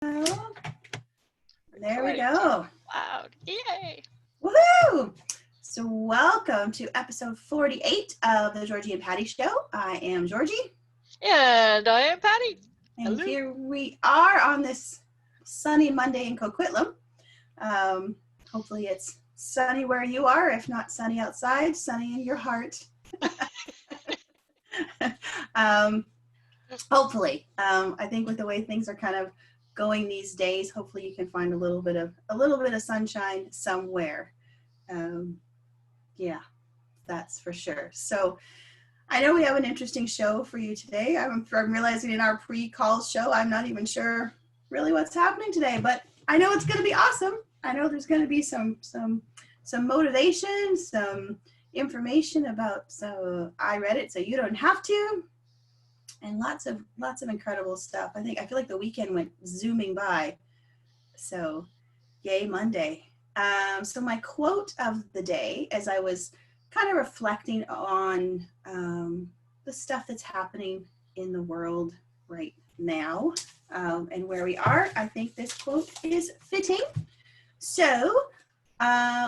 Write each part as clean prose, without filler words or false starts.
Oh, there we go. Loud. Yay. Woohoo! So welcome to episode 48 of the Georgie and Patty Show. I am Georgie. And I am Patty. And Hello. Here we are on this sunny Monday in Coquitlam. Hopefully it's sunny where you are. If not sunny outside, sunny in your heart. Hopefully. I think with the way things are kind of going these days, hopefully you can find a little bit of sunshine somewhere. Yeah, that's for sure. So I know we have an interesting show for you today. I'm realizing in our pre-call show, I'm not even sure really what's happening today, but I know it's going to be awesome. I know there's going to be some motivation, some information about, so I read it so you don't have to, and lots of incredible stuff. I feel like the weekend went zooming by. So yay Monday. So my quote of the day, as I was kind of reflecting on the stuff that's happening in the world right now and where we are, I think this quote is fitting. So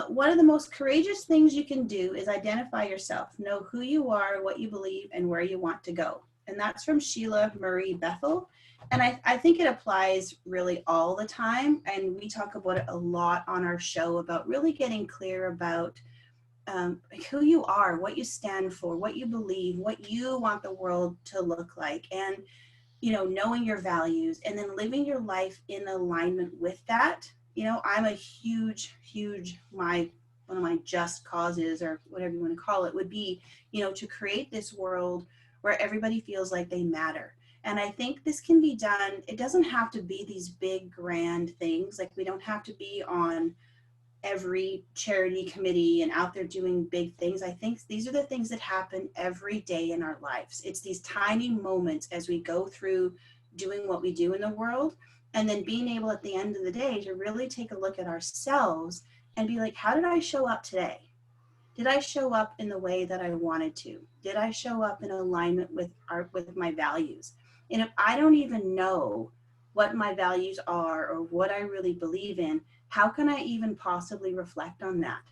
one of the most courageous things you can do is identify yourself, know who you are, what you believe, and where you want to go. And that's from Sheila Marie Bethel. And I think it applies really all the time. And we talk about it a lot on our show about really getting clear about who you are, what you stand for, what you believe, what you want the world to look like, and, you know, knowing your values and then living your life in alignment with that. You know, I'm a huge, one of my just causes, or whatever you want to call it, would be, you know, to create this world where everybody feels like they matter. And I think this can be done. It doesn't have to be these big, grand things. Like, we don't have to be on every charity committee and out there doing big things. I think these are the things that happen every day in our lives. It's these tiny moments as we go through doing what we do in the world, and then being able at the end of the day to really take a look at ourselves and be like, how did I show up today? Did I show up in the way that I wanted to? Did I show up in alignment with my values? And if I don't even know what my values are or what I really believe in, how can I even possibly reflect on that?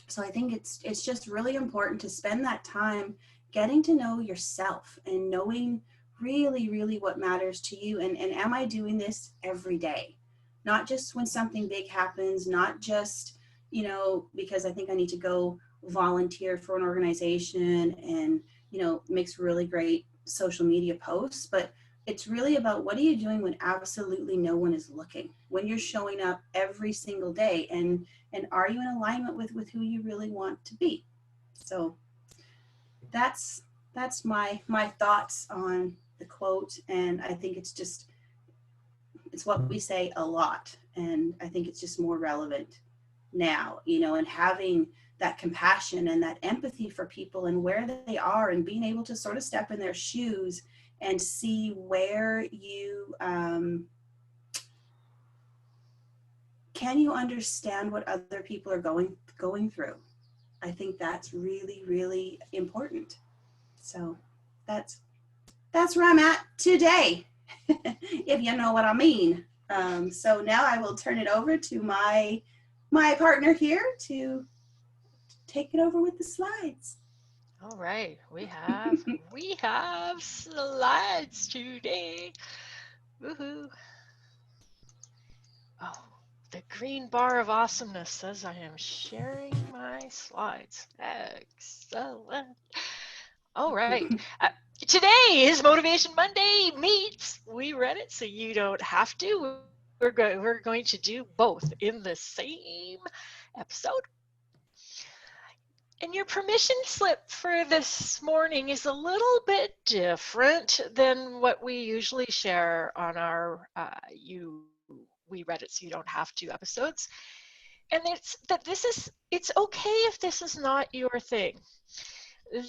So I think it's just really important to spend that time getting to know yourself and knowing really what matters to you. And am I doing this every day? Not just when something big happens, not just, you know, because I think I need to go volunteer for an organization and, you know, makes really great social media posts, but it's really about what are you doing when absolutely no one is looking, when you're showing up every single day, and are you in alignment with who you really want to be? So that's my thoughts on the quote. And I think it's what we say a lot, and I think it's just more relevant now, you know, and having that compassion and that empathy for people and where they are, and being able to sort of step in their shoes and see where you can you understand what other people are going through. I think that's really important. So that's where I'm at today, if you know what I mean. So now I will turn it over to my partner here to take it over with the slides. All right. We have slides today. Woohoo. Oh, the green bar of awesomeness says I am sharing my slides. Excellent. All right. Today is Motivation Monday meets We Read It So You Don't Have To. We're going to do both in the same episode. And your permission slip for this morning is a little bit different than what we usually share on our We Read It So You Don't Have To episodes. And it's okay if this is not your thing.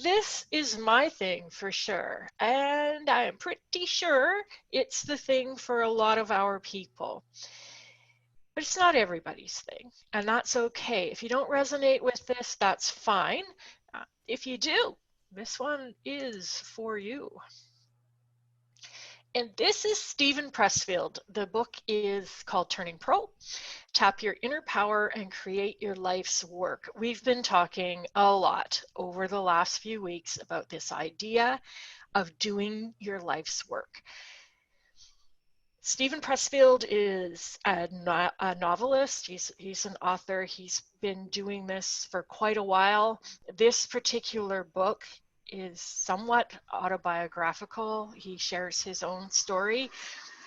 This is my thing for sure, and I am pretty sure it's the thing for a lot of our people. But it's not everybody's thing, and that's okay. If you don't resonate with this, that's fine. If you do, this one is for you. And this is Steven Pressfield. The book is called Turning Pro. Tap your inner power and create your life's work. We've been talking a lot over the last few weeks about this idea of doing your life's work. Steven Pressfield is a novelist. He's an author. He's been doing this for quite a while. This particular book is somewhat autobiographical. He shares his own story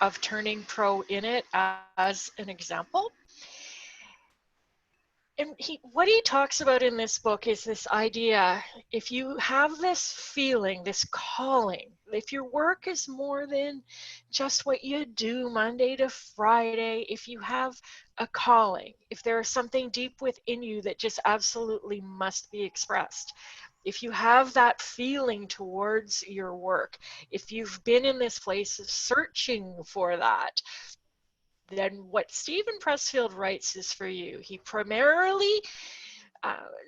of turning pro in it as an example. And what he talks about in this book is this idea, if you have this feeling, this calling, if your work is more than just what you do Monday to Friday, if you have a calling, if there is something deep within you that just absolutely must be expressed, if you have that feeling towards your work, if you've been in this place of searching for that, then what Steven Pressfield writes is for you. He primarily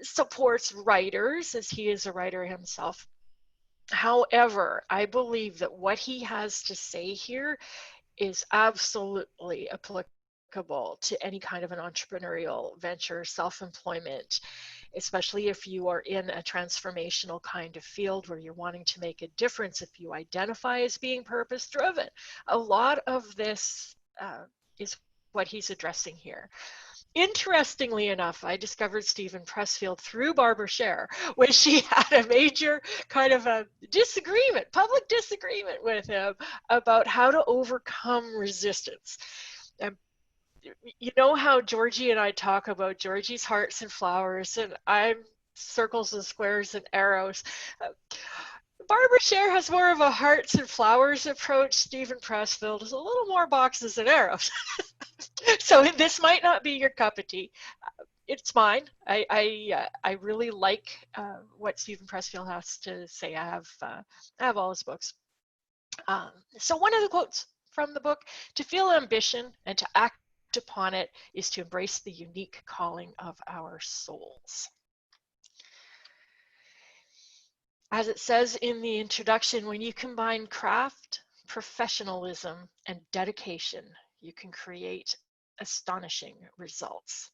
supports writers, as he is a writer himself. However, I believe that what he has to say here is absolutely applicable to any kind of an entrepreneurial venture, self-employment, especially if you are in a transformational kind of field where you're wanting to make a difference, if you identify as being purpose-driven. A lot of this is what he's addressing here. Interestingly enough, I discovered Steven Pressfield through Barbara Scher when she had a major kind of a disagreement, public disagreement with him about how to overcome resistance. And you know how Georgie and I talk about Georgie's hearts and flowers, and I'm circles and squares and arrows. Barbara Scher has more of a hearts and flowers approach. Steven Pressfield is a little more boxes and arrows. So this might not be your cup of tea. It's mine. I really like what Steven Pressfield has to say. I have all his books. So one of the quotes from the book: "To feel ambition and to act upon it is to embrace the unique calling of our souls." As it says in the introduction, when you combine craft, professionalism, and dedication, you can create astonishing results.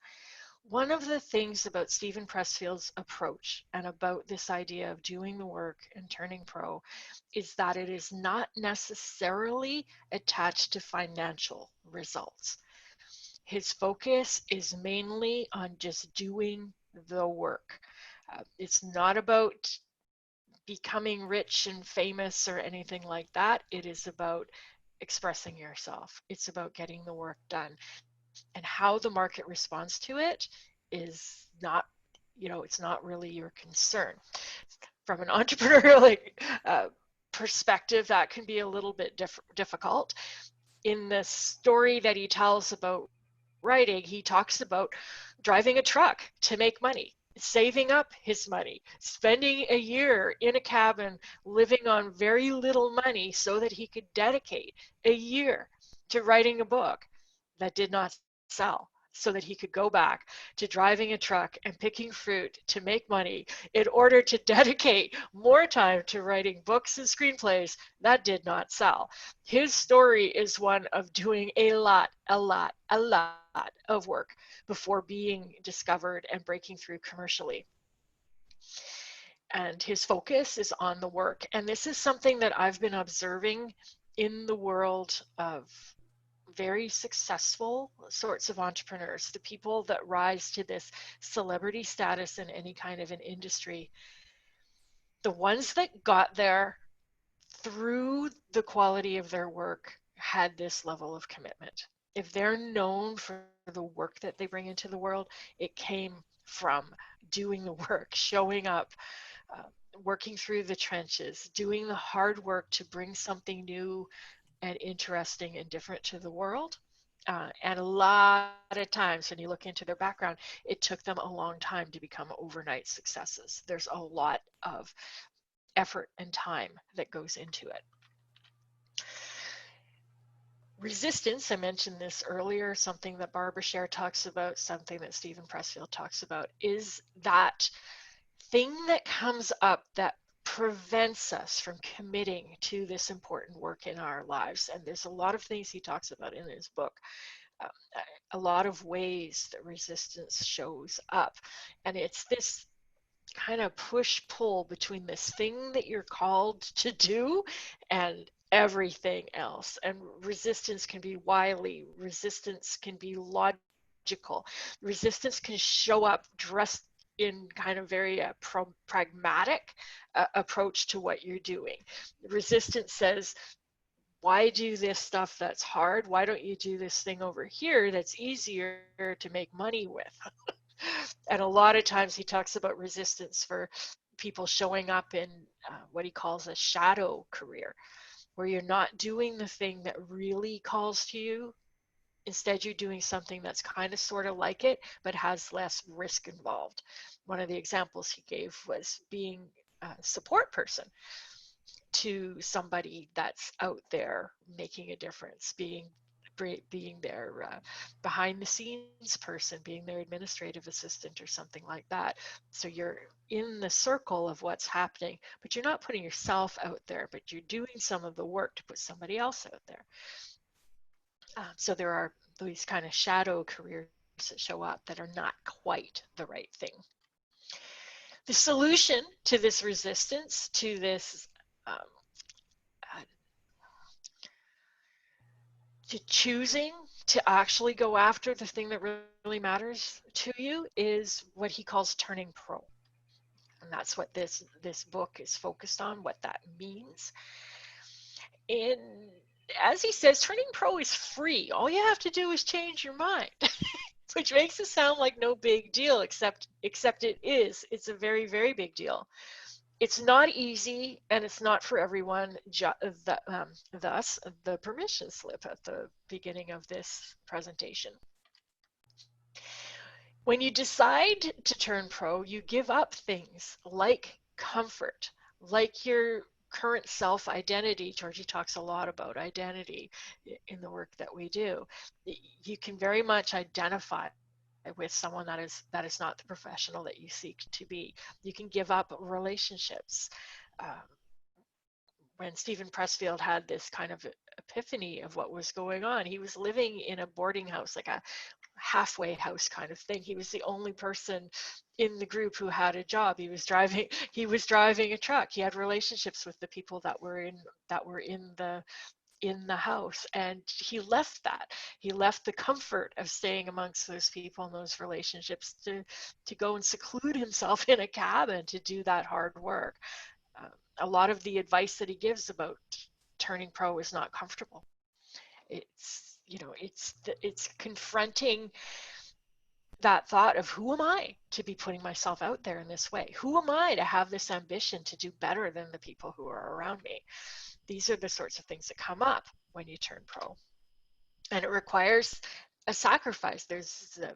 One of the things about Steven Pressfield's approach and about this idea of doing the work and turning pro is that it is not necessarily attached to financial results. His focus is mainly on just doing the work. It's not about becoming rich and famous or anything like that. It is about expressing yourself. It's about getting the work done. And how the market responds to it is not, it's not really your concern. From an entrepreneurial perspective, that can be a little bit difficult. In the story that he tells about writing, he talks about driving a truck to make money, saving up his money, spending a year in a cabin, living on very little money so that he could dedicate a year to writing a book that did not sell, so that he could go back to driving a truck and picking fruit to make money in order to dedicate more time to writing books and screenplays that did not sell. His story is one of doing a lot of work before being discovered and breaking through commercially. And his focus is on the work. And this is something that I've been observing in the world of very successful sorts of entrepreneurs, the people that rise to this celebrity status in any kind of an industry. The ones that got there through the quality of their work had this level of commitment. If they're known for the work that they bring into the world, it came from doing the work, showing up, working through the trenches, doing the hard work to bring something new and interesting and different to the world. And a lot of times when you look into their background, it took them a long time to become overnight successes. There's a lot of effort and time that goes into it. Resistance, I mentioned this earlier, something that Barbara Scher talks about, something that Steven Pressfield talks about, is that thing that comes up that prevents us from committing to this important work in our lives. And there's a lot of things he talks about in his book, uh, a lot of ways that resistance shows up. And it's this kind of push pull between this thing that you're called to do and everything else. And resistance can be wily, resistance can be logical, resistance can show up dressed in kind of very pragmatic approach to what you're doing. Resistance says, why do this stuff that's hard? Why don't you do this thing over here that's easier to make money with? And a lot of times he talks about resistance for people showing up in what he calls a shadow career, where you're not doing the thing that really calls to you. Instead, you're doing something that's kind of sort of like it, but has less risk involved. One of the examples he gave was being a support person to somebody that's out there making a difference, being their behind the scenes person, being their administrative assistant or something like that. So you're in the circle of what's happening, but you're not putting yourself out there, but you're doing some of the work to put somebody else out there. So there are these kind of shadow careers that show up that are not quite the right thing. The solution to this resistance, to this um, to choosing to actually go after the thing that really matters to you, is what he calls turning pro. And that's what this book is focused on, what that means. And as he says, turning pro is free. All you have to do is change your mind. Which makes it sound like no big deal, except it is. It's a very, very big deal. It's not easy, and it's not for everyone. Thus, the permission slip at the beginning of this presentation. When you decide to turn pro, you give up things like comfort, like your current self-identity. Georgie talks a lot about identity in the work that we do. You can very much identify with someone that is not the professional that you seek to be. You can give up relationships. When Steven Pressfield had this kind of epiphany of what was going on, he was living in a boarding house, like a halfway house kind of thing. He was the only person in the group who had a job. He was driving a truck. He had relationships with the people that were in the house, and he left that. He left the comfort of staying amongst those people and those relationships to go and seclude himself in a cabin to do that hard work. A lot of the advice that he gives about turning pro is not comfortable. It's confronting that thought of, who am I to be putting myself out there in this way? Who am I to have this ambition to do better than the people who are around me? These are the sorts of things that come up when you turn pro. And it requires a sacrifice. There's an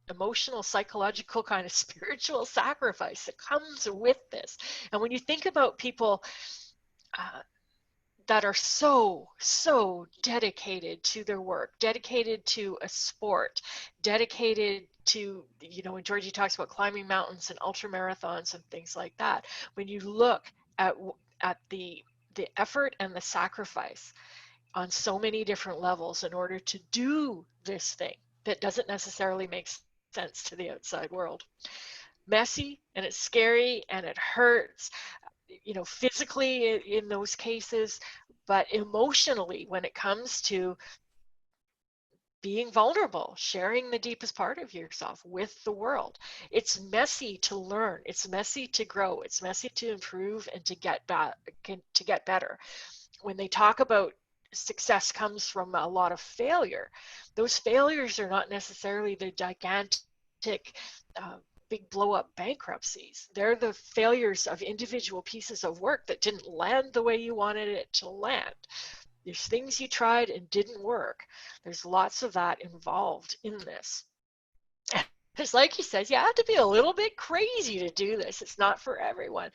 emotional, psychological, kind of spiritual sacrifice that comes with this. And when you think about people that are so dedicated to their work, dedicated to a sport, dedicated to, when Georgie talks about climbing mountains and ultra marathons and things like that, when you look at the effort and the sacrifice on so many different levels in order to do this thing that doesn't necessarily make sense to the outside world. Messy, and it's scary, and it hurts, physically in those cases, but emotionally, when it comes to being vulnerable, sharing the deepest part of yourself with the world, it's messy to learn, it's messy to grow, it's messy to improve and to get better. When they talk about success comes from a lot of failure, those failures are not necessarily the gigantic big blow up bankruptcies. They're the failures of individual pieces of work that didn't land the way you wanted it to land. There's things you tried and didn't work. There's lots of that involved in this. It's like he says, you have to be a little bit crazy to do this. It's not for everyone.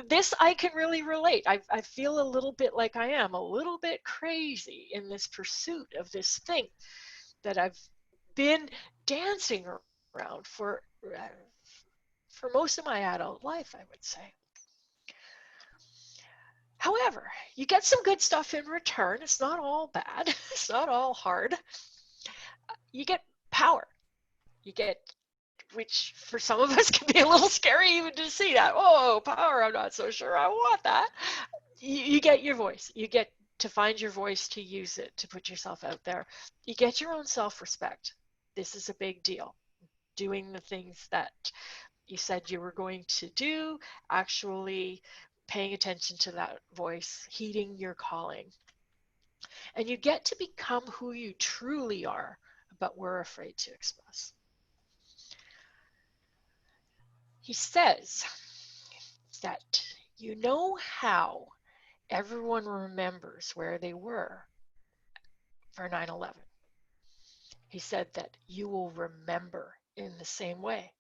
This I can really relate. I feel a little bit like I am a little bit crazy in this pursuit of this thing that I've been dancing around for most of my adult life, I would say. However, you get some good stuff in return. It's not all bad. It's not all hard. You get power. You get, which for some of us can be a little scary even to see that. Oh, power, I'm not so sure I want that. You get your voice. You get to find your voice, to use it, to put yourself out there. You get your own self-respect. This is a big deal. Doing the things that you said you were going to do, actually paying attention to that voice, heeding your calling. And you get to become who you truly are, but we're afraid to express. He says that you know how everyone remembers where they were for 9/11. He said that you will remember in the same way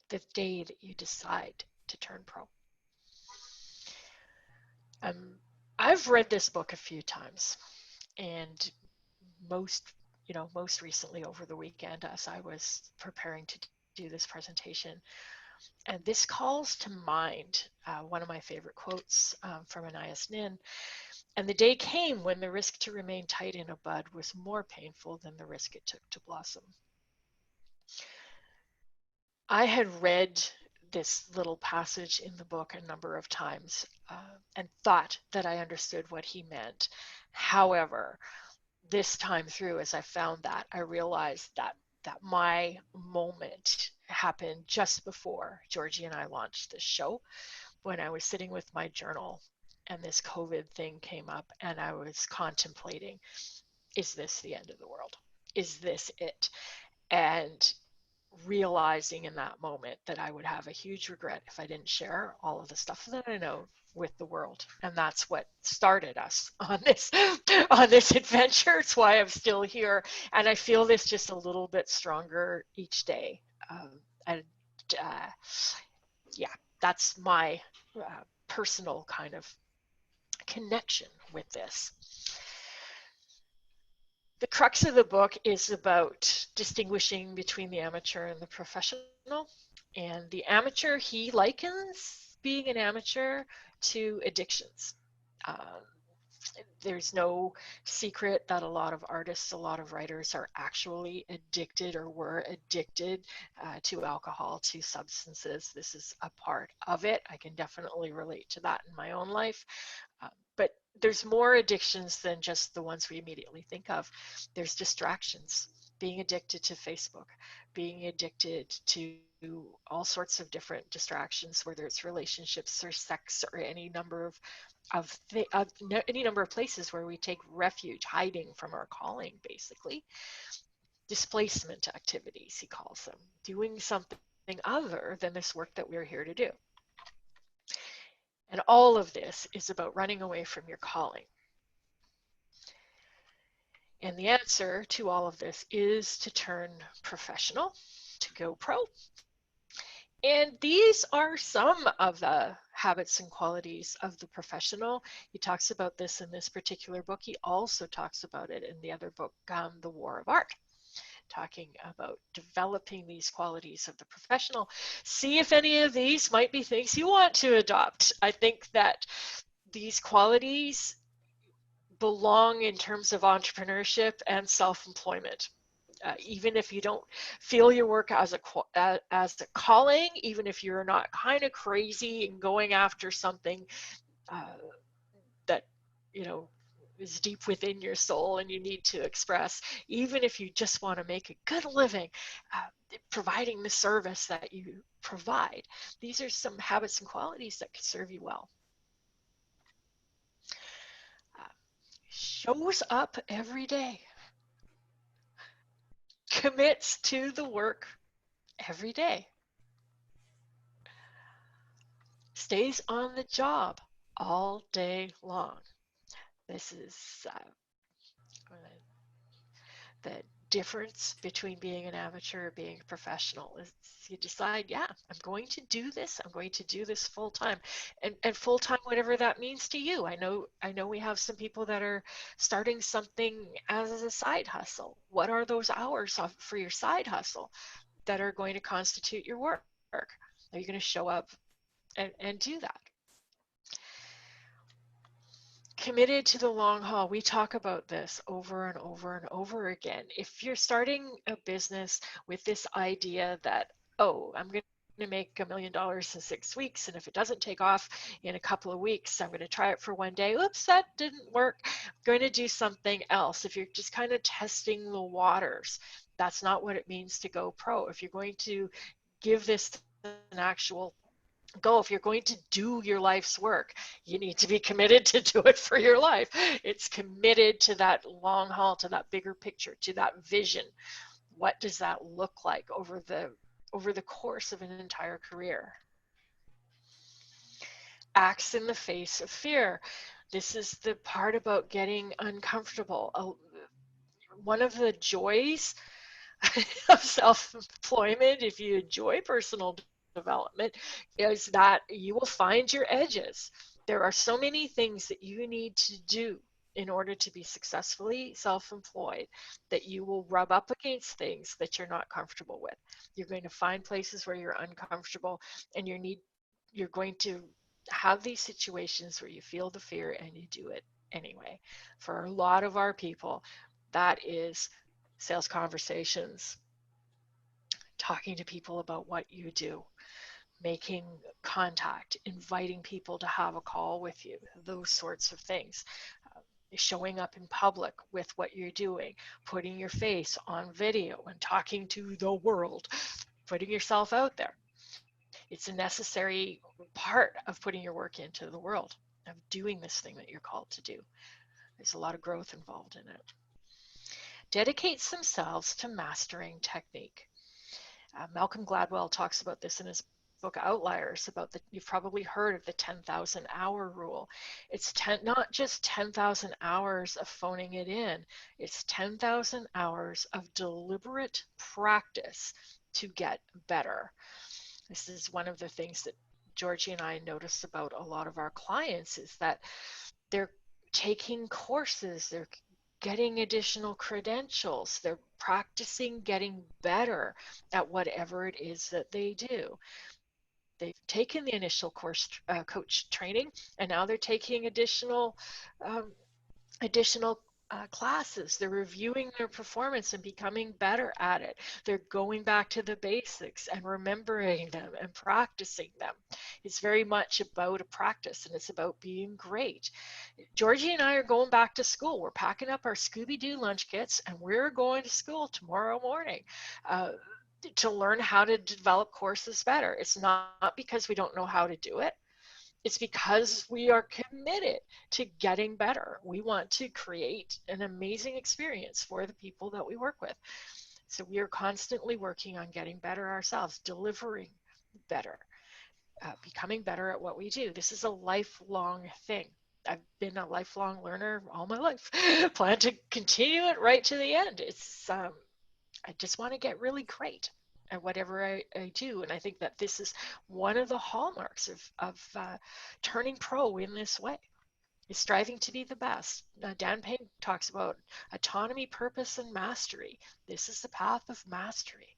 the day that you decide to turn pro. Um, I've read this book a few times, and most recently over the weekend as I was preparing to do this presentation. And this calls to mind one of my favorite quotes from Anais Nin. And the day came when the risk to remain tight in a bud was more painful than the risk it took to blossom. I had read this little passage in the book a number of times and thought that I understood what he meant. However, this time through, as I found that, I realized that my moment happened just before Georgie and I launched this show, when I was sitting with my journal and this COVID thing came up, and I was contemplating, is this the end of the world? Is this it? And realizing in that moment that I would have a huge regret if I didn't share all of the stuff that I know with the world. And that's what started us on this adventure. It's why I'm still here, and I feel this just a little bit stronger each day. And yeah, that's my personal kind of connection with this. The crux of the book is about distinguishing between the amateur and the professional. And the amateur, he likens being an amateur to addictions. Um, there's no secret that a lot of artists, a lot of writers are actually addicted or were addicted to alcohol, to substances. This is a part of it. I can definitely relate to that in my own life. But there's more addictions than just the ones we immediately think of. There's distractions, being addicted to Facebook, being addicted to all sorts of different distractions, whether it's relationships or sex or any number of any number of places where we take refuge, hiding from our calling, basically. Displacement activities, he calls them, doing something other than this work that we're here to do. And all of this is about running away from your calling. And the answer to all of this is to turn professional, to go pro. And these are some of the habits and qualities of the professional. He talks about this in this particular book. He also talks about it in the other book, The War of Art, talking about developing these qualities of the professional. See if any of these might be things you want to adopt. I think that these qualities belong in terms of entrepreneurship and self-employment. Even if you don't feel your work as a calling, even if you're not kind of crazy and going after something that is deep within your soul and you need to express, even if you just want to make a good living providing the service that you provide, these are some habits and qualities that could serve you well. Shows up every day, commits to the work every day, stays on the job all day long. This is the difference between being an amateur and being a professional. Is you decide, yeah, I'm going to do this. I'm going to do this full time, and full time, whatever that means to you. I know we have some people that are starting something as a side hustle. What are those hours for your side hustle that are going to constitute your work? Are you going to show up and do that? committed to the long haul. We talk about this over and over and over again. If you're starting a business with this idea that, oh, I'm going to make $1 million in 6 weeks, and if it doesn't take off in a couple of weeks, I'm going to try it for one day. Oops, that didn't work. I'm going to do something else. If you're just kind of testing the waters, that's not what it means to go pro. If you're going to give this an actual go, if you're going to do your life's work, you need to be committed to do it for your life. It's committed to that long haul, to that bigger picture, to that vision. What does that look like over the course of an entire career? Acts in the face of fear. This is the part about getting uncomfortable. One of the joys of self-employment, if you enjoy personal development, is that you will find your edges. There are so many things that you need to do in order to be successfully self-employed that you will rub up against things that you're not comfortable with. You're going to find places where you're uncomfortable, and you're going to have these situations where you feel the fear and you do it anyway. For a lot of our people, that is sales conversations, talking to people about what you do, making contact, inviting people to have a call with you, those sorts of things. Showing up in public with what you're doing, putting your face on video and talking to the world, putting yourself out there. It's a necessary part of putting your work into the world, of doing this thing that you're called to do. There's a lot of growth involved in it. Dedicates themselves to mastering technique. Malcolm Gladwell talks about this in his book Outliers, about you've probably heard of the 10,000 hour rule. It's not just 10,000 hours of phoning it in, it's 10,000 hours of deliberate practice to get better. This is one of the things that Georgie and I notice about a lot of our clients, is that they're taking courses, they're getting additional credentials, they're practicing getting better at whatever it is that they do. They've taken the initial coach training, and now they're taking um, additional classes. They're reviewing their performance and becoming better at it. They're going back to the basics and remembering them and practicing them. It's very much about a practice, and it's about being great. Georgie and I are going back to school. We're packing up our Scooby-Doo lunch kits, and we're going to school tomorrow morning. To learn how to develop courses better. It's not because we don't know how to do it. It's because we are committed to getting better. We want to create an amazing experience for the people that we work with. So we are constantly working on getting better ourselves, delivering better, becoming better at what we do. This is a lifelong thing. I've been a lifelong learner all my life. Plan to continue it right to the end. I just want to get really great at whatever I do. And I think that this is one of the hallmarks of turning pro in this way, is striving to be the best. Dan Payne talks about autonomy, purpose, and mastery. This is the path of mastery.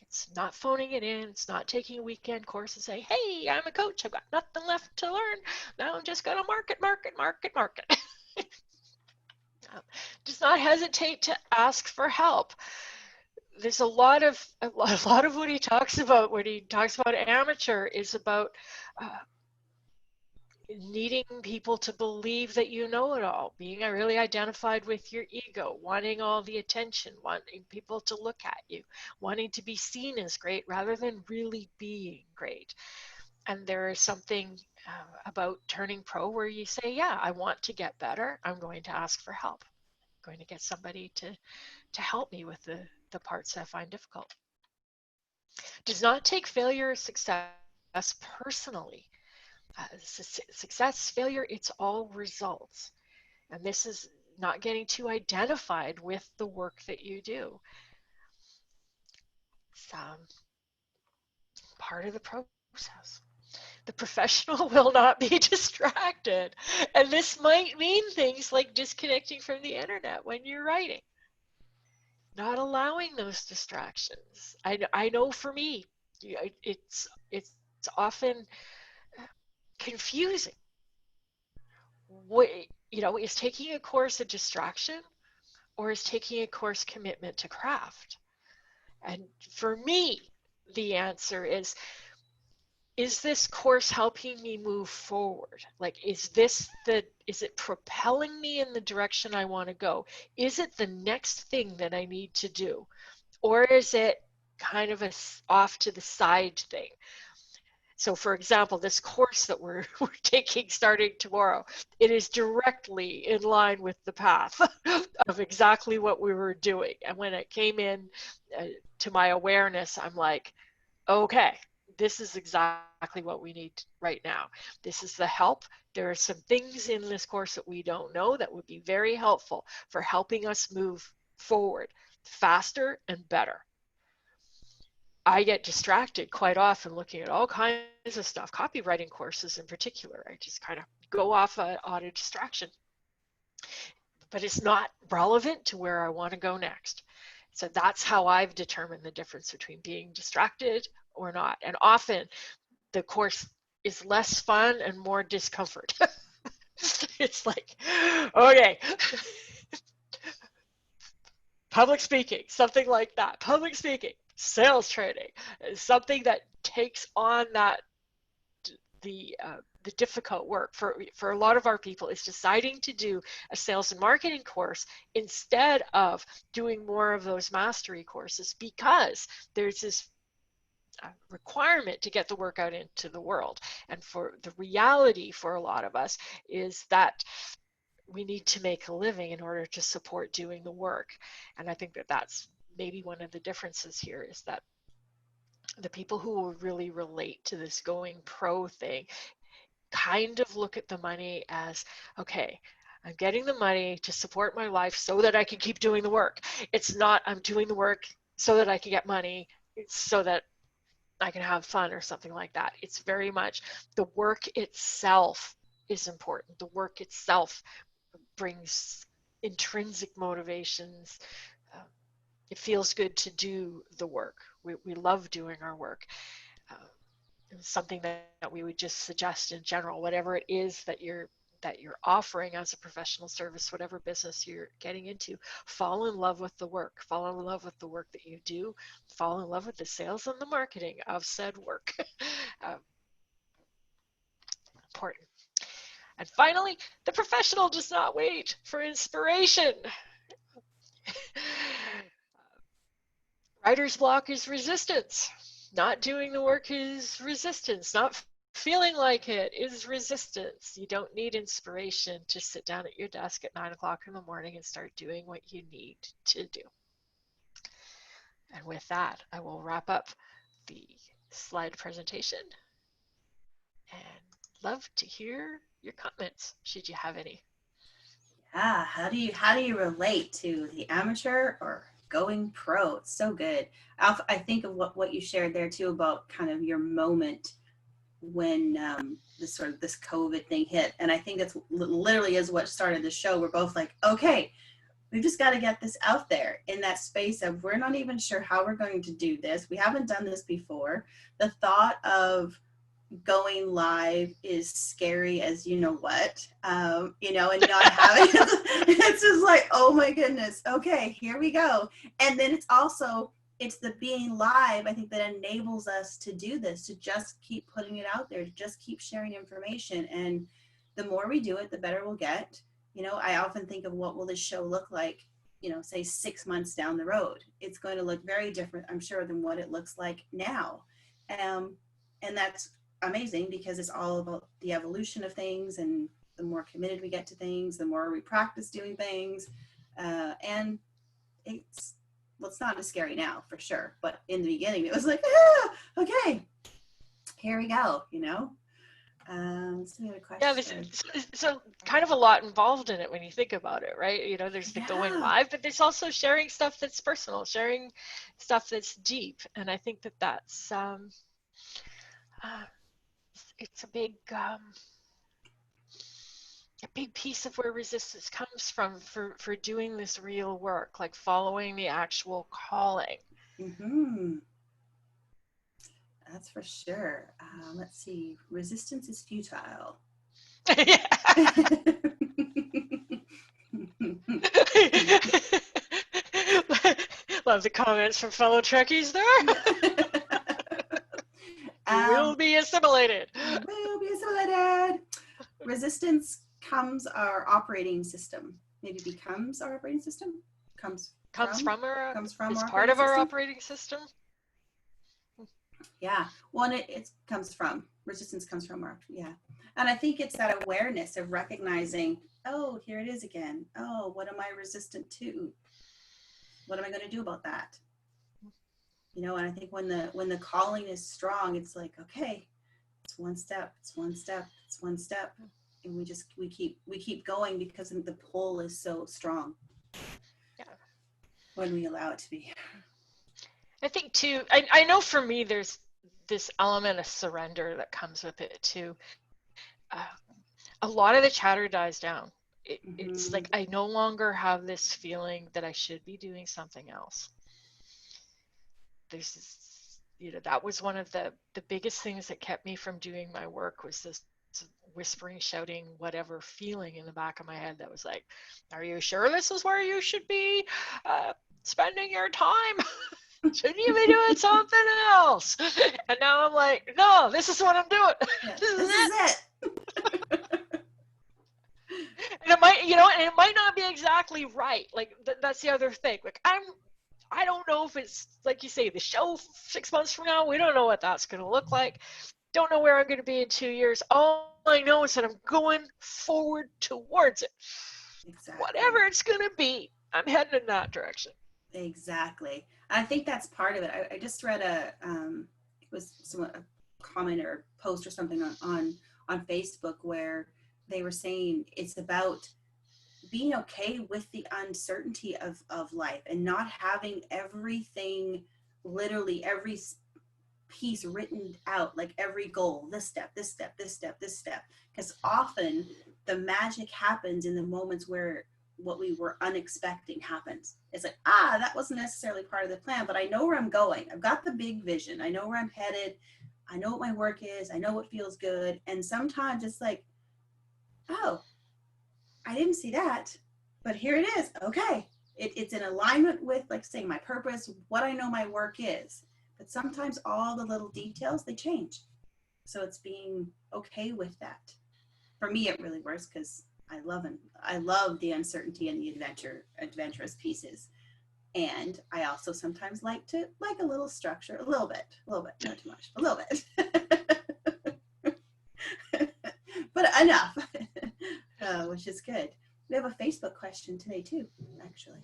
It's not phoning it in. It's not taking a weekend course and saying, hey, I'm a coach. I've got nothing left to learn. Now I'm just going to market. Does not hesitate to ask for help. There's a lot of what he talks about when he talks about amateur is about needing people to believe that you know it all, being really identified with your ego, wanting all the attention, wanting people to look at you, wanting to be seen as great rather than really being great. And there is something about turning pro where you say, yeah, I want to get better. I'm going to ask for help. I'm going to get somebody to help me with the parts I find difficult. Does not take failure or success personally. Success, failure, it's all results. And this is not getting too identified with the work that you do. It's part of the process. The professional will not be distracted. And this might mean things like disconnecting from the internet when you're writing, not allowing those distractions. I know for me, it's often confusing is taking a course a distraction, or is taking a course commitment to craft? And for me, the answer is this course helping me move forward? Like, is it propelling me in the direction I want to go? Is it the next thing that I need to do? Or is it kind of a off to the side thing? So for example, this course that we're taking starting tomorrow, it is directly in line with the path of exactly what we were doing. And when it came in to my awareness, I'm like, okay, this is exactly what we need right now. This is the help. There are some things in this course that we don't know that would be very helpful for helping us move forward faster and better. I get distracted quite often looking at all kinds of stuff, copywriting courses in particular. I just kind of go off on a distraction, but it's not relevant to where I want to go next. So that's how I've determined the difference between being distracted or not. And often the course is less fun and more discomfort. It's like, okay, public speaking, something like that. Public speaking, sales training, something that takes on the difficult work for a lot of our people is deciding to do a sales and marketing course instead of doing more of those mastery courses, because there's this requirement to get the work out into the world. And for the reality for a lot of us is that we need to make a living in order to support doing the work. And I think that that's maybe one of the differences here, is that the people who will really relate to this going pro thing kind of look at the money as, okay, I'm getting the money to support my life so that I can keep doing the work. It's not, I'm doing the work so that I can get money, so that I can have fun or something like that. It's very much the work itself is important. The work itself brings intrinsic motivations. Uh, it feels good to do the work. We love doing our work. Uh, Something that we would just suggest in general, whatever it is that you're offering as a professional service, whatever business you're getting into, fall in love with the work. Fall in love with the work that you do. Fall in love with the sales and the marketing of said work. uh, Important. And finally, the professional does not wait for inspiration. Writer's block is resistance. Not doing the work is resistance. Not feeling like it is resistance. You don't need inspiration to sit down at your desk at 9 o'clock in the morning and start doing what you need to do. And with that, I will wrap up the slide presentation and love to hear your comments, should you have any. Yeah, how do you relate to the amateur or going pro? It's so good. I think of what you shared there too about kind of your moment when this COVID thing hit, and I think that's literally is what started the show. We're both like, okay, we've just got to get this out there in that space of we're not even sure how we're going to do this. We haven't done this before. The thought of going live is scary as you know what, and not having it's just like, oh my goodness, okay, here we go. And then it's the being live, I think, that enables us to do this, to just keep putting it out there, to just keep sharing information. And the more we do it, the better we'll get. I often think of what will this show look like, say 6 months down the road. It's going to look very different, I'm sure, than what it looks like now. And that's amazing, because it's all about the evolution of things, and the more committed we get to things, the more we practice doing things, and it's not as scary now, for sure, but in the beginning it was like, okay, here we go. Let's see, a Yeah, question. so kind of a lot involved in it when you think about it, right? There's the going Yeah. live, but there's also sharing stuff that's personal, sharing stuff that's deep. And I think that that's uh, it's a big piece of where resistance comes from for doing this real work, like following the actual calling. Mm-hmm. That's for sure. Let's see. Resistance is futile. Love the comments from fellow Trekkies there. You will be assimilated. Will be assimilated. Resistance comes our operating system. Maybe becomes our operating system. Comes from our is part of our operating system. Yeah. Well, it comes from resistance comes from our and I think it's that awareness of recognizing, oh, here it is again. Oh, what am I resistant to? What am I going to do about that? You know, and I think when the calling is strong, it's like, okay, it's one step, and we keep going because the pull is so strong. Yeah. When we allow it to be. I think too, I know for me there's this element of surrender that comes with it too. A lot of the chatter dies down. It's like I no longer have this feeling that I should be doing something else. There's this, that was one of the biggest things that kept me from doing my work, was this whispering, shouting, whatever feeling in the back of my head that was like, are you sure this is where you should be spending your time? Shouldn't you be doing something else? And now I'm like, no, this is what I'm doing. Yeah, this is it. And it might, and it might not be exactly right. Like that's the other thing. Like I don't know if it's like you say, the show 6 months from now. We don't know what that's going to look like. Don't know where I'm going to be in 2 years. All I know is that I'm going forward towards it. Exactly. Whatever it's going to be, I'm heading in that direction. Exactly. I think that's part of it. I just read it was a comment or post or something on Facebook where they were saying it's about being okay with the uncertainty of life and not having everything, literally every piece written out, like every goal, this step, because often the magic happens in the moments where what we were unexpecting happens. It's like, that wasn't necessarily part of the plan, but I know where I'm going. I've got the big vision. I know where I'm headed. I know what my work is. I know what feels good. And sometimes it's like, oh, I didn't see that, but here it is. Okay. It's in alignment with, like, saying my purpose, what I know my work is. But sometimes all the little details, they change. So it's being okay with that. For me, it really works because I love the uncertainty and the adventurous pieces. And I also sometimes like a little structure, a little bit, not too much, a little bit. But enough, which is good. We have a Facebook question today too, actually.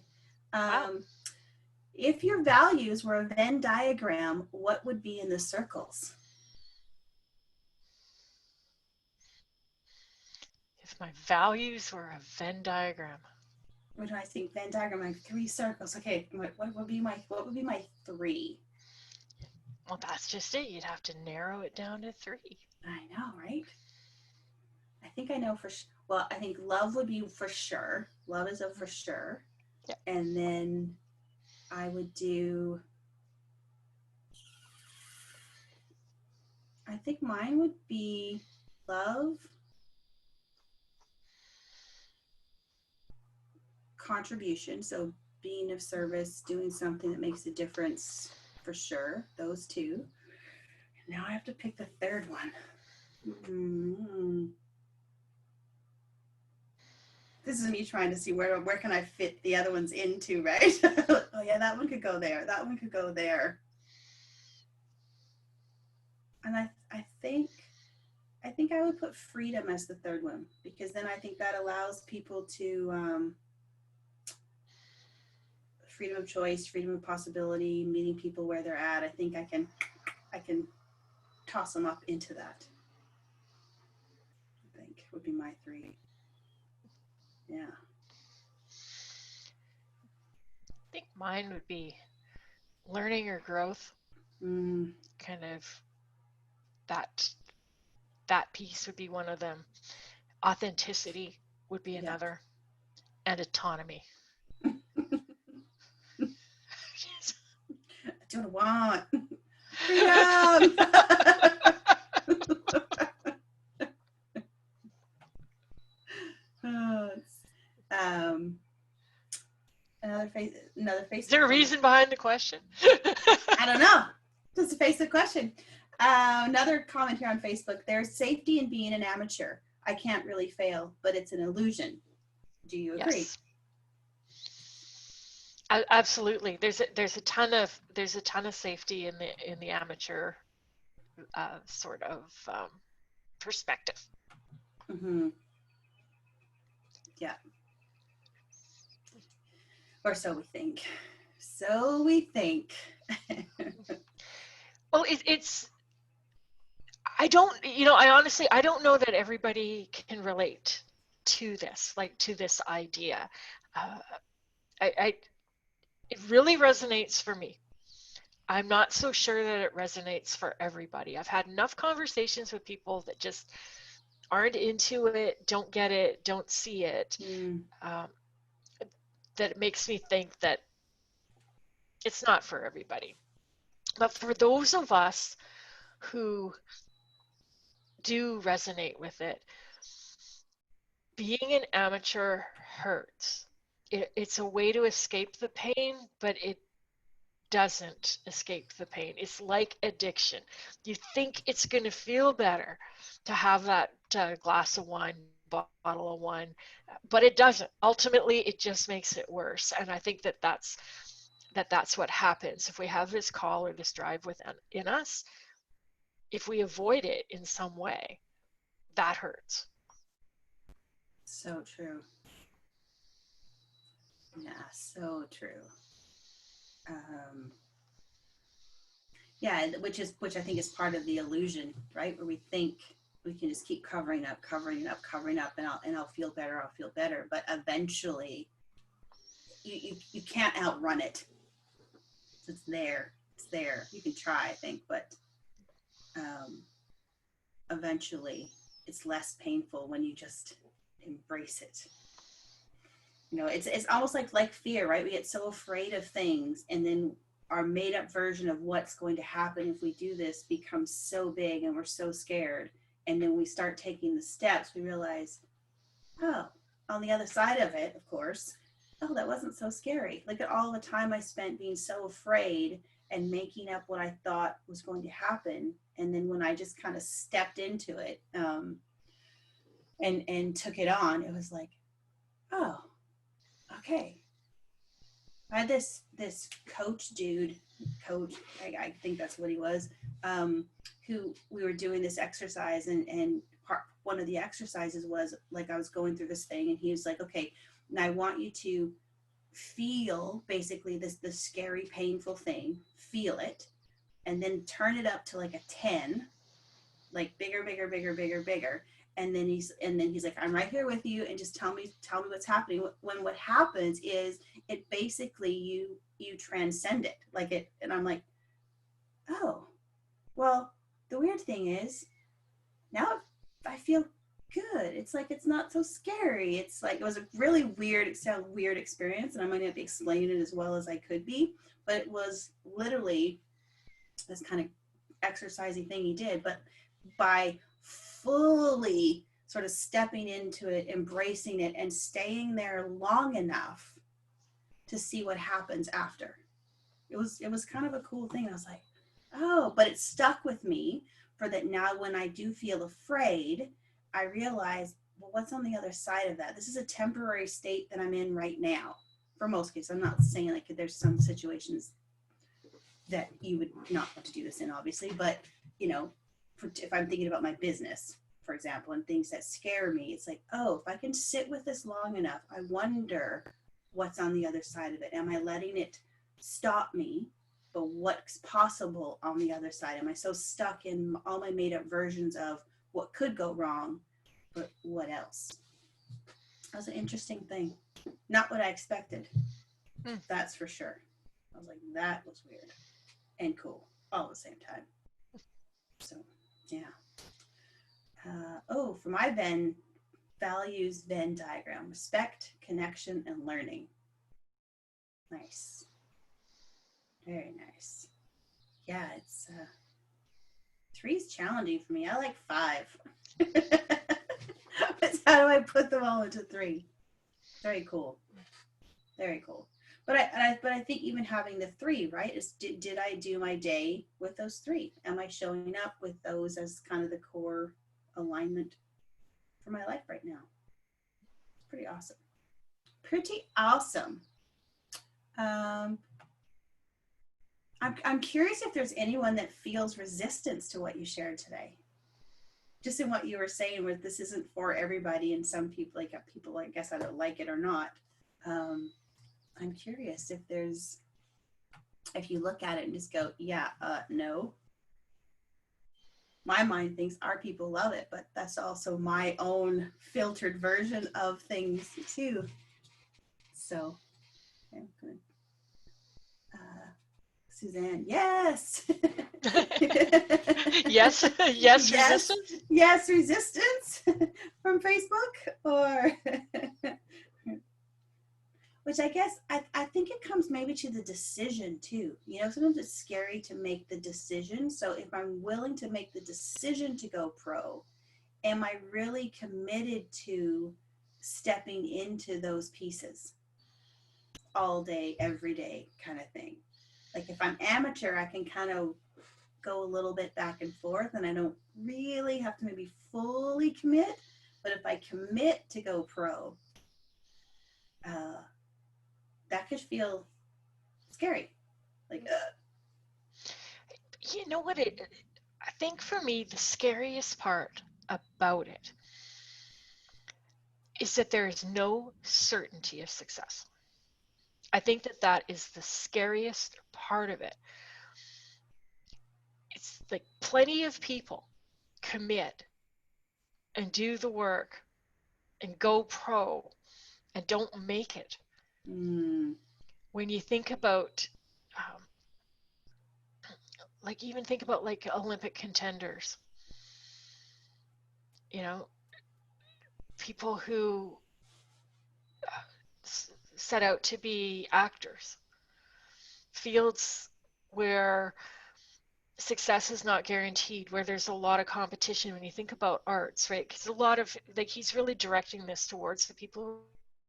If your values were a Venn diagram, what would be in the circles? If my values were a Venn diagram. What do I think? Venn diagram, like 3 circles. Okay, what would be my 3? Well, that's just it. You'd have to narrow it down to 3. I know, right? I think I know I think love would be for sure. Love is a for sure. Yep. And then I would do, I think mine would be love, contribution, so being of service, doing something that makes a difference, for sure, those 2. Now I have to pick the 3rd one. This is me trying to see where can I fit the other ones into, right? Oh yeah, that one could go there, that one could go there. And I think I would put freedom as the 3rd one, because then I think that allows people to freedom of choice, freedom of possibility, meeting people where they're at. I think I can toss them up into that. I think would be my 3. Yeah. I think mine would be learning or growth. Kind of that piece would be one of them. Authenticity would be another. And autonomy. I don't want freedom. Is there a reason behind the question? I don't know. Just to face the question. Another comment here on Facebook. There's safety in being an amateur. I can't really fail, but it's an illusion. Do you agree? Yes. Absolutely. There's a ton of safety in the amateur sort of perspective. Mm-hmm. Yeah. Or so we think. So we think. Well, I honestly, I don't know that everybody can relate to this, like to this idea. It really resonates for me. I'm not so sure that it resonates for everybody. I've had enough conversations with people that just aren't into it, don't get it, don't see it, that it makes me think that it's not for everybody. But for those of us who do resonate with it, being an amateur hurts. It's a way to escape the pain, but it doesn't escape the pain. It's like addiction. You think it's going to feel better to have that glass of wine, bottle of wine, but it doesn't. Ultimately, it just makes it worse. And I think that's what happens if we have this call or this drive within us. If we avoid it in some way, that hurts. So true. Yeah, so true. Yeah, which I think is part of the illusion, right? Where we think we can just keep covering up, and I'll feel better. But eventually, you can't outrun it. It's there. You can try, I think, but eventually, it's less painful when you just embrace it. You know, it's almost like fear, right? We get so afraid of things, and then our made up version of what's going to happen if we do this becomes so big, and we're so scared. And then we start taking the steps, we realize, oh, on the other side of it, of course, oh, that wasn't so scary. Look at all the time I spent being so afraid and making up what I thought was going to happen. And then when I just kind of stepped into it and took it on, it was like, oh, okay. I had this coach, I think that's what he was, who we were doing this exercise, and one of the exercises was like, I was going through this thing, and he was like, okay, now I want you to feel basically this scary, painful thing, feel it, and then turn it up to like a 10, like bigger. And then he's like, I'm right here with you, and just tell me what's happening. When what happens is it basically you transcend it, like it. And I'm like, oh, well, the weird thing is now I feel good. It's like, it's not so scary. It's like, it was a really weird experience, and I might not be explaining it as well as I could be, but it was literally this kind of exercisey thing he did, but by fully sort of stepping into it, embracing it, and staying there long enough to see what happens after. It was kind of a cool thing. I was like, oh, but it stuck with me for that. Now when I do feel afraid, I realize, well, what's on the other side of that? This is a temporary state that I'm in right now. For most cases, I'm not saying like there's some situations that you would not want to do this in, obviously, but you know, if I'm thinking about my business, for example, and things that scare me, it's like, oh, if I can sit with this long enough, I wonder what's on the other side of it. Am I letting it stop me? But what's possible on the other side? Am I so stuck in all my made up versions of what could go wrong, but what else? That was an interesting thing. Not what I expected. That's for sure. I was like, that was weird and cool all at the same time. So, yeah. For my values Venn diagram: respect, connection, and learning. Nice. Very nice. Yeah, it's 3's challenging for me. I like 5. But how do I put them all into 3? Very cool. Very cool. But I think even having the three, right, is did I do my day with those three? Am I showing up with those as kind of the core alignment for my life right now? It's pretty awesome. Pretty awesome. Um, I'm curious if there's anyone that feels resistance to what you shared today. Just in what you were saying, where this isn't for everybody, and some people, like people, I guess, I don't like it or not. I'm curious if you look at it and just go, yeah, no. My mind thinks our people love it, but that's also my own filtered version of things too. So, I'm gonna, Suzanne, yes. Yes, yes, Yes, resistance. yes, resistance from Facebook, or which I guess I think it comes maybe to the decision too. You know, sometimes it's scary to make the decision. So if I'm willing to make the decision to go pro, am I really committed to stepping into those pieces all day, every day kind of thing? Like if I'm amateur, I can kind of go a little bit back and forth and I don't really have to maybe fully commit. But if I commit to go pro, that could feel scary. Like, You know what? I think for me, the scariest part about it is that there is no certainty of success. I think that that is the scariest part of it. It's like plenty of people commit and do the work and go pro and don't make it. When you think about, um, like, even think about like Olympic contenders, you know, people who set out to be actors, fields where success is not guaranteed, where there's a lot of competition. When you think about arts, right? Because a lot of, like, he's really directing this towards the people who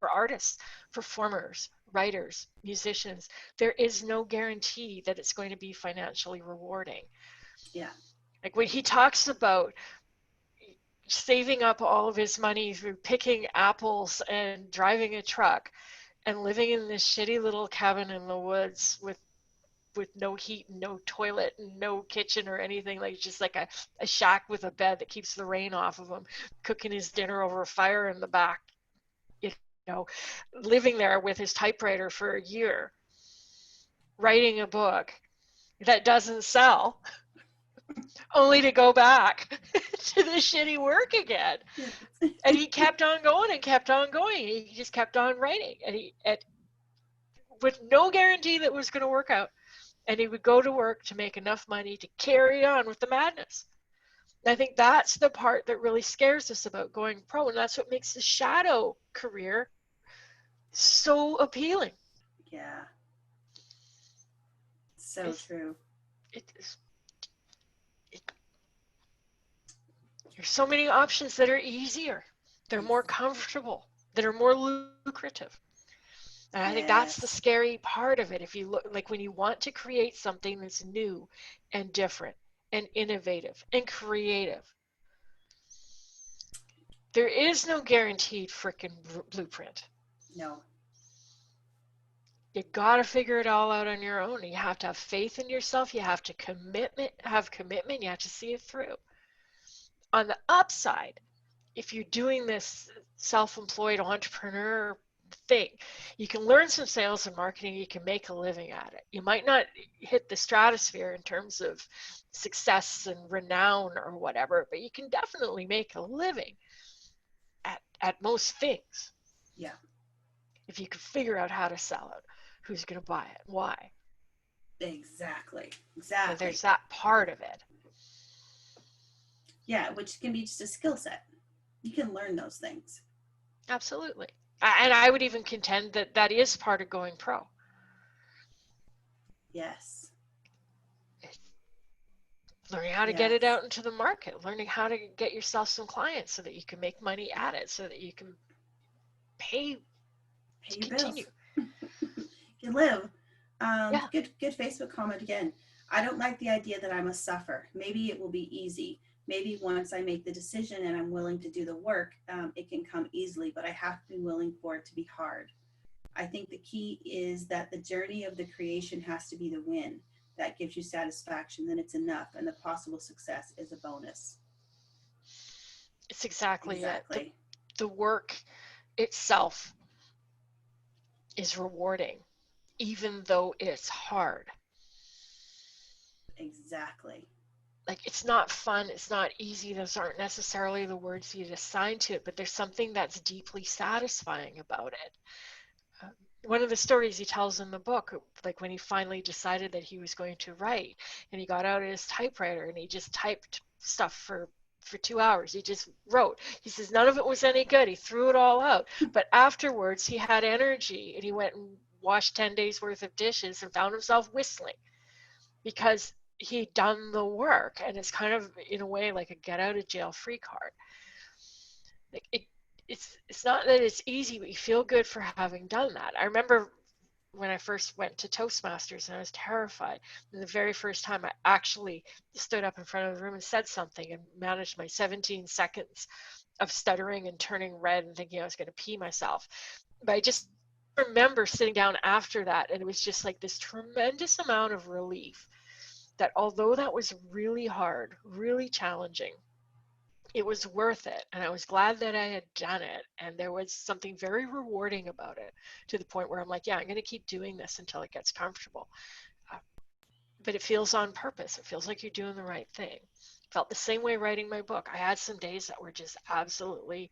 are artists, performers, writers, musicians. There is no guarantee that it's going to be financially rewarding. yeah. Like when he talks about saving up all of his money through picking apples and driving a truck and living in this shitty little cabin in the woods with no heat and no toilet and no kitchen or anything, like just like a shack with a bed that keeps the rain off of him, cooking his dinner over a fire in the back, you know, living there with his typewriter for a year, writing a book that doesn't sell, only to go back to the shitty work again. And he kept on going and kept on going. He just kept on writing, and with no guarantee that it was going to work out. And he would go to work to make enough money to carry on with the madness. And I think that's the part that really scares us about going pro, and that's what makes the shadow career so appealing. Yeah. So true. There's so many options that are easier, they're more comfortable, that are more lucrative. And I think that's the Yes. scary part of it. If you look, like when you want to create something that's new and different and innovative and creative, there is no guaranteed frickin' blueprint. No. You gotta figure it all out on your own. You have to have faith in yourself. You have to have commitment. You have to see it through. On the upside, if you're doing this self-employed entrepreneur thing, you can learn some sales and marketing. You can make a living at it. You might not hit the stratosphere in terms of success and renown or whatever, but you can definitely make a living at most things. Yeah. If you can figure out how to sell it, who's going to buy it, why. Exactly. And there's that part of it. Yeah, which can be just a skill set. You can learn those things. Absolutely. And I would even contend that that is part of going pro. Yes. Learning how to get it out into the market, learning how to get yourself some clients so that you can make money at it, so that you can pay to your continue. bills. can live. Yeah. Good Facebook comment again. I don't like the idea that I must suffer. Maybe it will be easy. Maybe once I make the decision and I'm willing to do the work, it can come easily, but I have to be willing for it to be hard. I think the key is that the journey of the creation has to be the win. That gives you satisfaction, then it's enough, and the possible success is a bonus. It's exactly it. Exactly. The work itself is rewarding, even though it's hard. Exactly. Like, it's not fun, it's not easy, those aren't necessarily the words you'd assign to it, but there's something that's deeply satisfying about it. One of the stories he tells in the book, like when he finally decided that he was going to write, and he got out his typewriter and he just typed stuff for 2 hours. He just wrote. He says none of it was any good. He threw it all out. But afterwards, he had energy, and he went and washed 10 days worth of dishes and found himself whistling because he'd done the work. And it's kind of, in a way, like a get out of jail free card. Like it's not that it's easy, but you feel good for having done that. I remember when I first went to Toastmasters and I was terrified. And the very first time I actually stood up in front of the room and said something and managed my 17 seconds of stuttering and turning red and thinking I was going to pee myself. But I just remember sitting down after that, and it was just like this tremendous amount of relief that although that was really hard, really challenging, it was worth it, and I was glad that I had done it, and there was something very rewarding about it, to the point where I'm like, yeah, I'm going to keep doing this until it gets comfortable. But it feels on purpose. It feels like you're doing the right thing. Felt the same way writing my book. I had some days that were just absolutely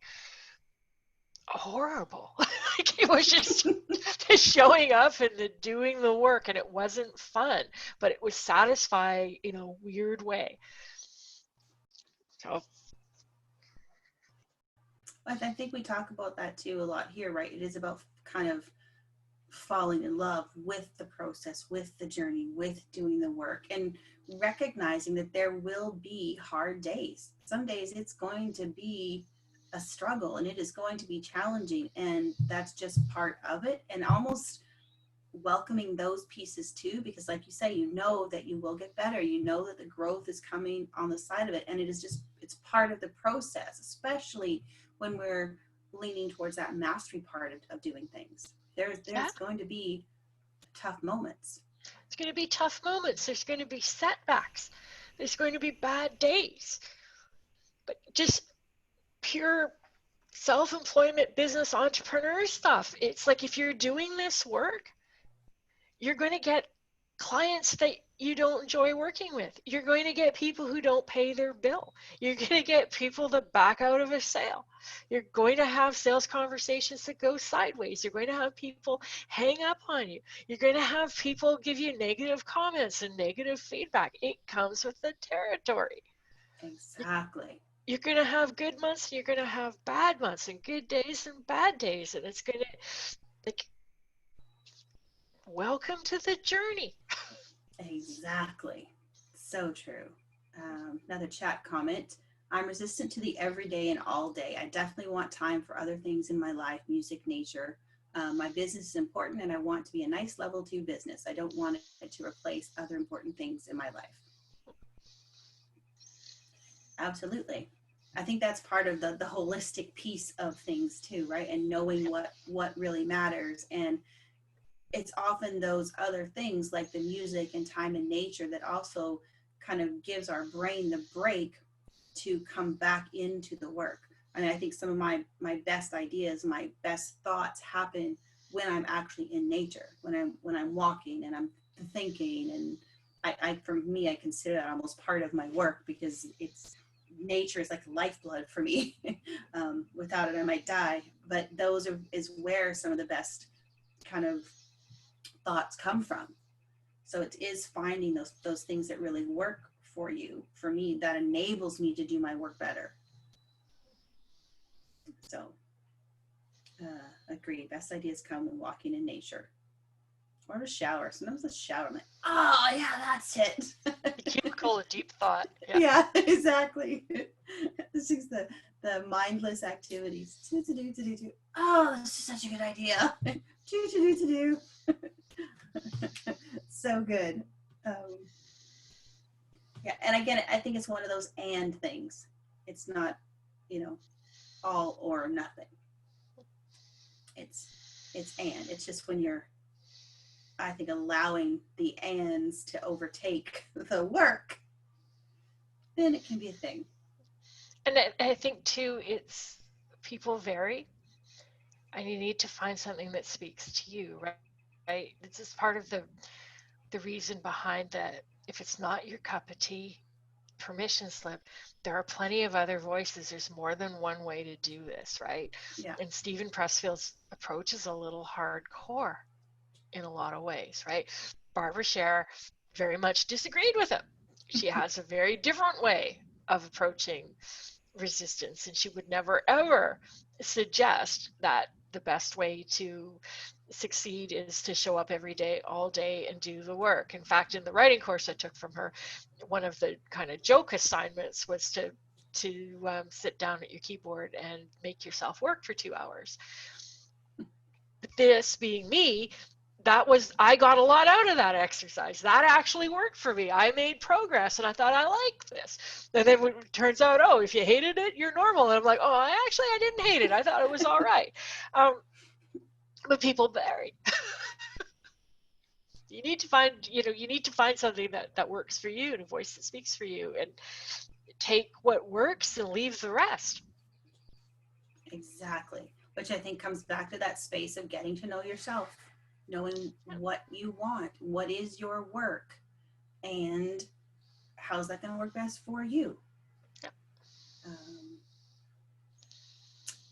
horrible. Like, it was just the showing up and the doing the work, and it wasn't fun, but it was satisfying in a weird way. So I think we talk about that too a lot here, right? It is about kind of falling in love with the process, with the journey, with doing the work, and recognizing that there will be hard days. Some days it's going to be a struggle and it is going to be challenging, and that's just part of it. And almost welcoming those pieces too, because like you say, you know that you will get better, you know that the growth is coming on the side of it, and it is just, it's part of the process, especially when we're leaning towards that mastery part of doing things. There's yeah, going to be tough moments. it's going to be tough moments. There's going to be setbacks. There's going to be bad days. But just pure self-employment, business, entrepreneur stuff. It's like, if you're doing this work, you're going to get clients that you don't enjoy working with. You're going to get people who don't pay their bill. You're going to get people that back out of a sale. You're going to have sales conversations that go sideways. You're going to have people hang up on you. You're going to have people give you negative comments and negative feedback. It comes with the territory. Exactly. You're going to have good months and you're going to have bad months, and good days and bad days. And it's going to, like, welcome to the journey. Exactly. So true. Another chat comment. I'm resistant to the everyday and all day. I definitely want time for other things in my life, music, nature. My business is important, and I want to be a nice level 2 business. I don't want it to replace other important things in my life. Absolutely. I think that's part of the holistic piece of things too, right? And knowing what really matters. And it's often those other things like the music and time and nature that also kind of gives our brain the break to come back into the work. I mean, I think some of my best ideas, my best thoughts happen when I'm actually in nature, when I'm walking and I'm thinking. And I for me, I consider that almost part of my work, because nature is like lifeblood for me. Without it, I might die. But is where some of the best kind of thoughts come from. So it is finding those things that really work for you. For me, that enables me to do my work better. So agreed. Best ideas come when walking in nature or a shower. Sometimes a shower, I'm like, oh yeah, that's it. Cuticle, a deep thought. Yeah, exactly. This is the mindless activities. Oh, this is such a good idea. Do. So good. Yeah, and again, I think it's one of those and things. It's not, you know, all or nothing. It's and. It's just when you're, I think, allowing the ands to overtake the work, then it can be a thing. And I think too, it's people vary, and you need to find something that speaks to you, right? Right? This is part of the reason behind that. If it's not your cup of tea, permission slip, there are plenty of other voices. There's more than one way to do this, right? Yeah. And Steven Pressfield's approach is a little hardcore in a lot of ways, right? Barbara Scher very much disagreed with him. She has a very different way of approaching resistance, and she would never ever suggest that the best way to succeed is to show up every day, all day, and do the work. In fact, in the writing course I took from her, one of the kind of joke assignments was to sit down at your keyboard and make yourself work for 2 hours. This being me, I got a lot out of that exercise. That actually worked for me. I made progress, and I thought, I like this. And then it turns out, oh, if you hated it, you're normal. And I'm like, oh, I didn't hate it. I thought it was all right. But people vary. You need to find something that works for you, and a voice that speaks for you, and take what works and leave the rest. Exactly. Which I think comes back to that space of getting to know yourself, knowing what you want, what is your work, and how's that going to work best for you. Yeah.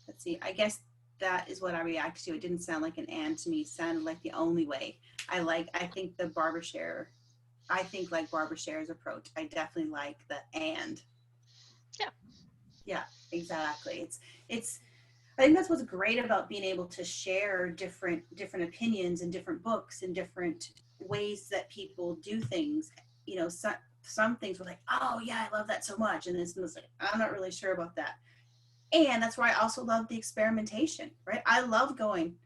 Let's see. I guess that is what I react to. It didn't sound like an and to me. It sounded like the only way. I think the Barbara Scher, I think like Barbara Scher's approach. I definitely like the and. Yeah. Yeah, exactly. I think that's what's great about being able to share different opinions and different books and different ways that people do things. You know, some things were like, oh yeah, I love that so much, and this was like, I'm not really sure about that. And that's why I also love the experimentation, right? I love going,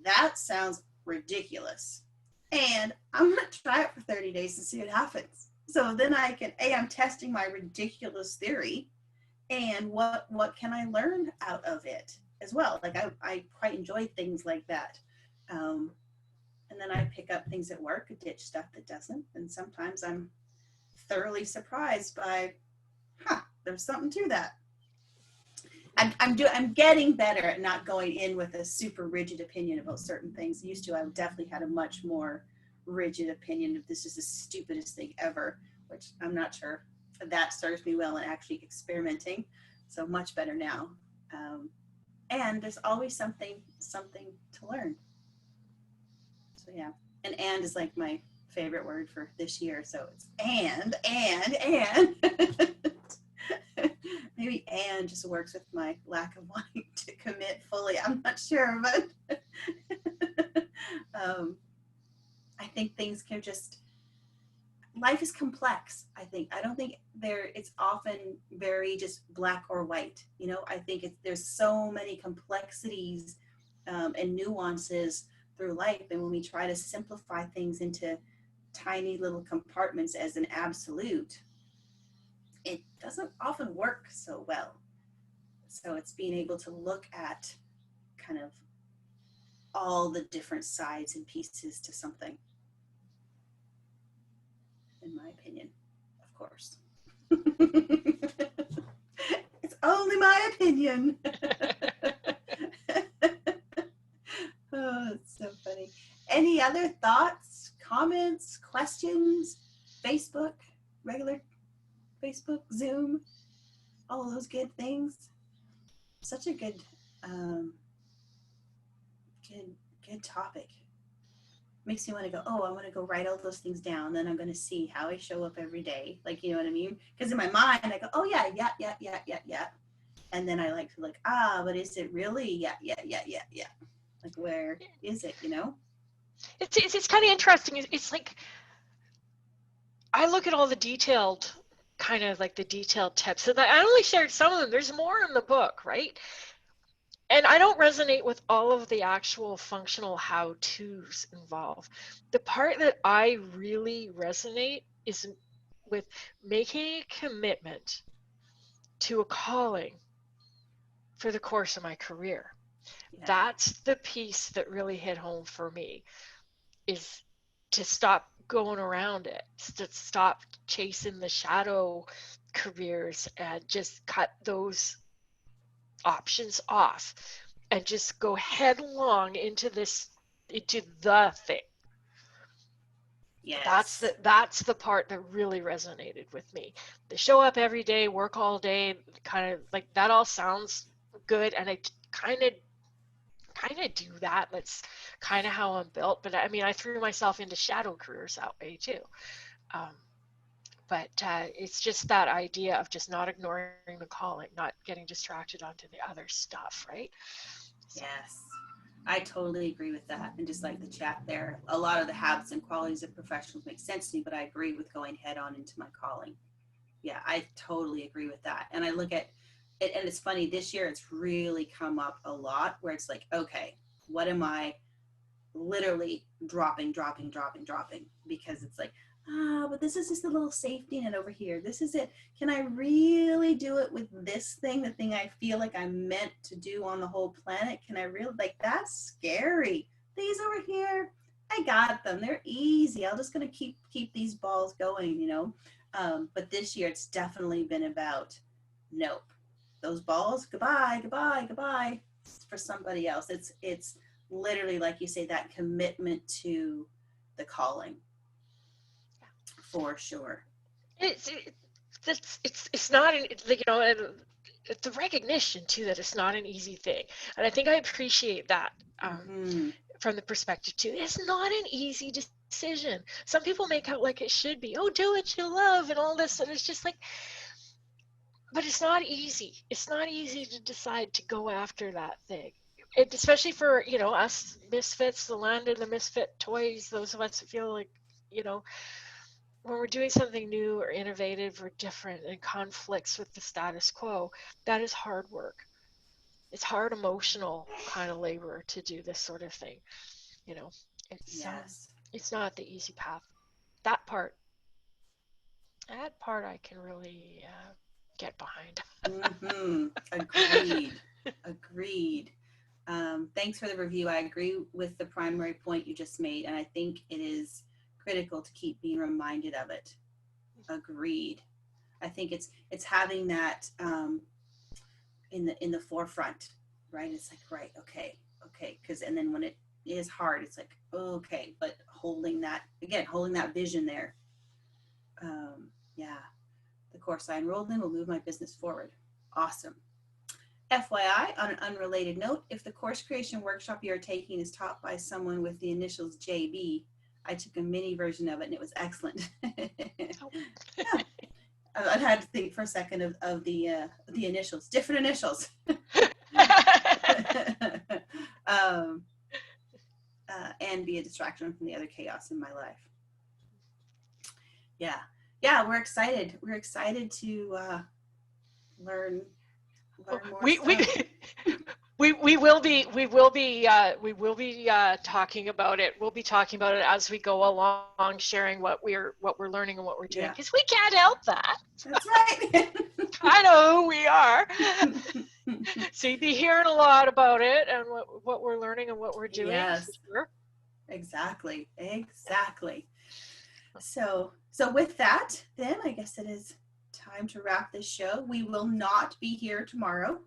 that sounds ridiculous, and I'm going to try it for 30 days and see what happens. So then I'm testing my ridiculous theory, and what can I learn out of it as well. Like I quite enjoy things like that. And then I pick up things that work, ditch stuff that doesn't. And sometimes I'm thoroughly surprised by, there's something to that. I'm getting better at not going in with a super rigid opinion about certain things. Used to, I definitely had a much more rigid opinion of this is the stupidest thing ever, which I'm not sure that serves me well in actually experimenting. So much better now. And there's always something to learn. So yeah, and is like my favorite word for this year. So it's and. Maybe and just works with my lack of wanting to commit fully. I'm not sure, but I think things can just, life is complex. I don't think it's often very just black or white. You know, I think there's so many complexities and nuances through life. And when we try to simplify things into tiny little compartments as an absolute, it doesn't often work so well. So it's being able to look at kind of all the different sides and pieces to something, in my opinion, of course. It's only my opinion. Oh, it's so funny. Any other thoughts, comments, questions? Facebook, regular Facebook, Zoom, all of those good things. Such a good topic. Makes me want to go, oh, I want to go write all those things down. Then I'm going to see how I show up every day. Like, you know what I mean? Because in my mind, I go, oh, yeah. And then I like to look, but is it really? Yeah. Like, where is it, you know? It's kind of interesting. It's like, I look at all the detailed, kind of like the detailed tips, and I only shared some of them. There's more in the book, right? And I don't resonate with all of the actual functional how-tos involved. The part that I really resonate is with making a commitment to a calling for the course of my career. Yeah. That's the piece that really hit home for me, is to stop going around it, to stop chasing the shadow careers and just cut those options off and just go headlong into the thing. Yes. That's the part that really resonated with me. They show up every day, work all day, kind of like that all sounds good, and I kind of do that. That's kind of how I'm built. But I mean, I threw myself into shadow careers that way too. Um, but it's just that idea of just not ignoring the calling, not getting distracted onto the other stuff, right? So. Yes. I totally agree with that. And just like the chat there, a lot of the habits and qualities of professionals make sense to me, but I agree with going head on into my calling. Yeah, I totally agree with that. And I look at it, and it's funny, this year it's really come up a lot where it's like, okay, what am I literally dropping? Because it's like, but this is just a little safety net over here. This is it. Can I really do it with this thing, the thing I feel like I'm meant to do on the whole planet? Can I really, like, that's scary. These over here, I got them. They're easy. I'm just going to keep these balls going, you know? But this year it's definitely been about, nope, those balls, goodbye. It's for somebody else. It's literally, like you say, that commitment to the calling, for sure. It's not an, like, you know, and the recognition too that it's not an easy thing, and I think I appreciate that from the perspective too. It's not an easy decision. Some people make out like it should be. Oh, do what you love and all this, and it's just like, but it's not easy. It's not easy to decide to go after that thing. Especially for, you know, us misfits, the land of the misfit toys, those of us that feel like, you know, when we're doing something new or innovative or different and conflicts with the status quo, that is hard work. It's hard emotional kind of labor to do this sort of thing. You know, Yes. it's not the easy path. That part I can really get behind. Agreed. Thanks for the review. I agree with the primary point you just made, and I think it is critical to keep being reminded of it. Agreed. I think it's having that in the forefront, right? It's like, right, okay, because, and then when it is hard, it's like, okay, but holding that vision there. Yeah, the course I enrolled in will move my business forward. Awesome. FYI, on an unrelated note, if the course creation workshop you're taking is taught by someone with the initials JB, I took a mini version of it and it was excellent. Yeah. I had to think for a second of the initials, different initials. And be a distraction from the other chaos in my life. Yeah, we're excited. We're excited to learn more stuff. We will be talking about it. We'll be talking about it as we go along, sharing what we're learning and what we're doing, because we can't help that. That's right. I know who we are. So you'll be hearing a lot about it and what we're learning and what we're doing. Yes. For sure. Exactly. So with that, then I guess it is time to wrap this show. We will not be here tomorrow.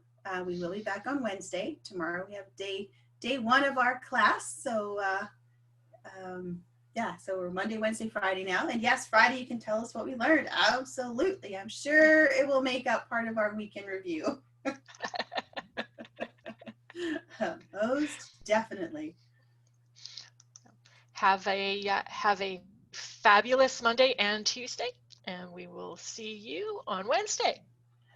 We will be back on Wednesday. Tomorrow we have day one of our class. So so we're Monday, Wednesday, Friday now. And yes, Friday you can tell us what we learned. Absolutely. I'm sure it will make up part of our weekend review. Most definitely. Have a fabulous Monday and Tuesday, and we will see you on Wednesday.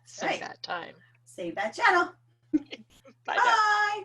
That's right. Same that time. Save that channel. Bye. Bye.